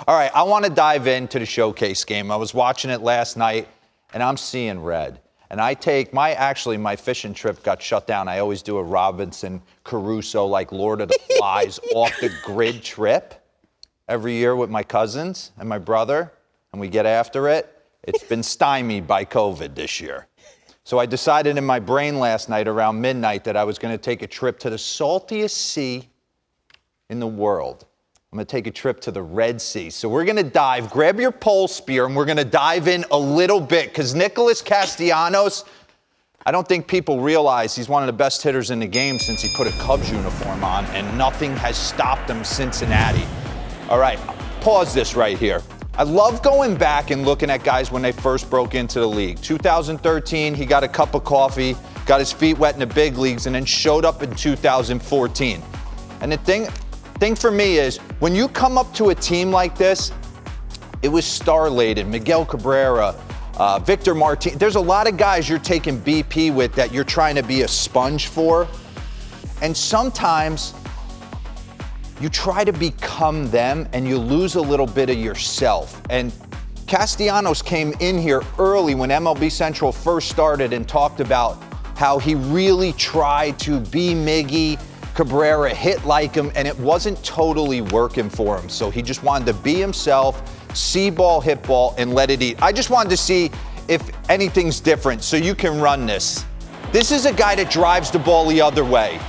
All right, I want to dive into the showcase game. I was watching it last night, and I'm seeing red. And I take my fishing trip got shut down. I always do a Robinson Crusoe, like Lord of the Flies, off the grid trip every year with my cousins and my brother, and we get after it. It's been stymied by COVID this year. So I decided in my brain last night around midnight that I was going to take a trip to the saltiest sea in the world. I'm going to take a trip to the Red Sea. So we're going to dive, grab your pole spear, and we're going to dive in a little bit because Nicholas Castellanos, I don't think people realize he's one of the best hitters in the game since he put a Cubs uniform on, and nothing has stopped him Cincinnati. All right, pause this right here. I love going back and looking at guys when they first broke into the league. 2013, he got a cup of coffee, got his feet wet in the big leagues, and then showed up in 2014. And the thing for me is, when you come up to a team like this, it was star-laden. Miguel Cabrera, Victor Martinez. There's a lot of guys you're taking BP with that you're trying to be a sponge for. And sometimes you try to become them and you lose a little bit of yourself. And Castellanos came in here early when MLB Central first started and talked about how he really tried to be Miggy. Cabrera hit like him, and it wasn't totally working for him. So he just wanted to be himself, see ball, hit ball, and let it eat. I just wanted to see if anything's different so you can run this. This is a guy that drives the ball the other way.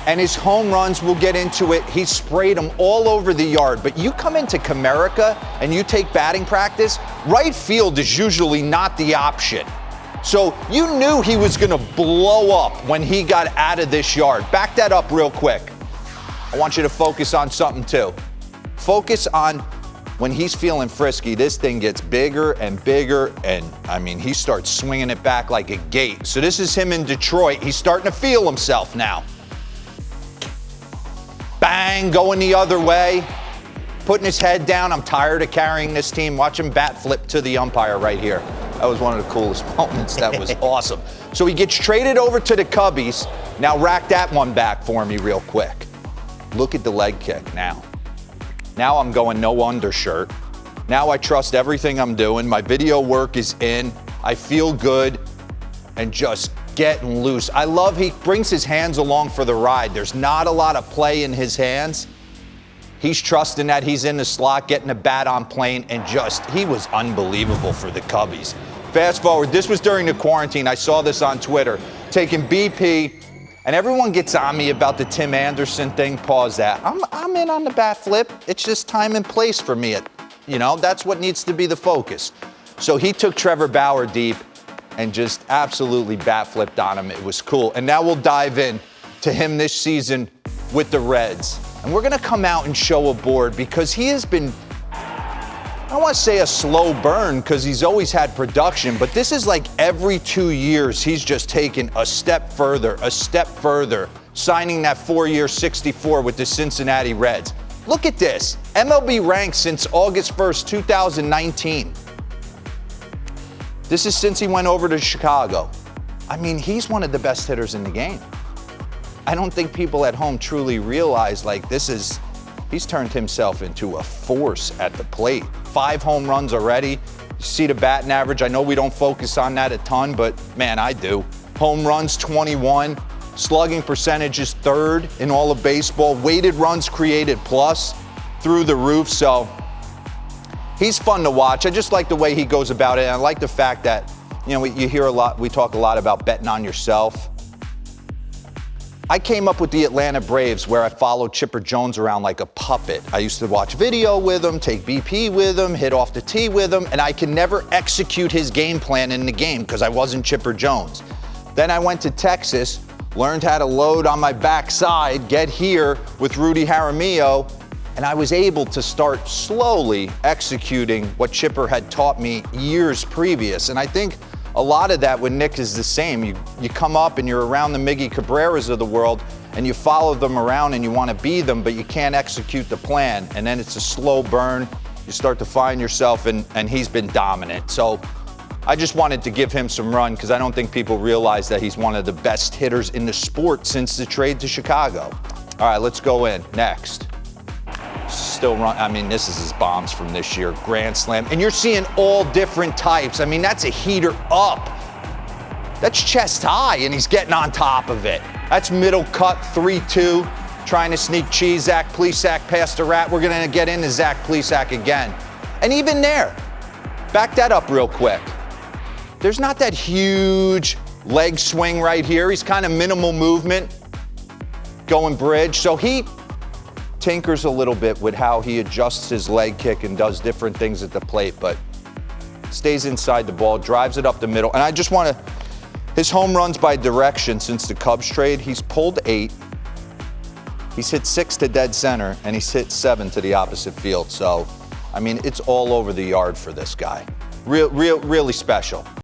And his home runs, we'll get into it, he sprayed them all over the yard. But you come into Comerica and you take batting practice, right field is usually not the option. So you knew he was going to blow up when he got out of this yard. Back that up real quick. I want you to focus on something too. Focus on when he's feeling frisky, this thing gets bigger and bigger, and I mean, he starts swinging it back like a gate. So this is him in Detroit. He's starting to feel himself now. Bang, going the other way, putting his head down. I'm tired of carrying this team. Watch him bat flip to the umpire right here. That was one of the coolest moments. That was awesome. So he gets traded over to the Cubbies. Now rack that one back for me real quick. Look at the leg kick now. Now I'm going no undershirt. Now I trust everything I'm doing. My video work is in. I feel good and just getting loose. I love he brings his hands along for the ride. There's not a lot of play in his hands. He's trusting that he's in the slot, getting a bat on plane, and he was unbelievable for the Cubbies. Fast forward, this was during the quarantine. I saw this on Twitter, taking BP, and everyone gets on me about the Tim Anderson thing. Pause that. I'm in on the bat flip. It's just time and place for me. That's what needs to be the focus. So he took Trevor Bauer deep and just absolutely bat flipped on him. It was cool. And now we'll dive in to him this season with the Reds. And we're going to come out and show a board because he has been, I don't want to say a slow burn because he's always had production, but this is like every 2 years he's just taken a step further, signing that 4-year 64 with the Cincinnati Reds. Look at this. MLB ranked since August 1st, 2019. This is since he went over to Chicago. I mean, he's one of the best hitters in the game. I don't think people at home truly realize, he's turned himself into a force at the plate. 5 home runs already. You see the batting average. I know we don't focus on that a ton, but man, I do. Home runs, 21. Slugging percentage is 3rd in all of baseball. Weighted runs created plus through the roof. So he's fun to watch. I just like the way he goes about it. And I like the fact that, you hear a lot, we talk a lot about betting on yourself. I came up with the Atlanta Braves where I followed Chipper Jones around like a puppet. I used to watch video with him, take BP with him, hit off the tee with him, and I could never execute his game plan in the game because I wasn't Chipper Jones. Then I went to Texas, learned how to load on my backside, get here with Rudy Jaramillo, and I was able to start slowly executing what Chipper had taught me years previous. And I think a lot of that with Nick is the same. You come up and you're around the Miggy Cabreras of the world and you follow them around and you want to be them, but you can't execute the plan. And then it's a slow burn. You start to find yourself, and he's been dominant. So I just wanted to give him some run because I don't think people realize that he's one of the best hitters in the sport since the trade to Chicago. All right, let's go in. Next. still run. I mean, this is his bombs from this year, grand slam. And you're seeing all different types. I mean, that's a heater up. That's chest high, and he's getting on top of it. That's middle cut, 3-2, trying to sneak cheese. Zach Plesac past the rat. We're going to get into Zach Plesac again. And even there, back that up real quick. There's not that huge leg swing right here. He's kind of minimal movement, going bridge. So he tinkers a little bit with how he adjusts his leg kick and does different things at the plate, but stays inside the ball, drives it up the middle. And I just want to, his home runs by direction since the Cubs trade, he's pulled 8. He's hit 6 to dead center, and he's hit 7 to the opposite field. So, I mean, it's all over the yard for this guy. Really special.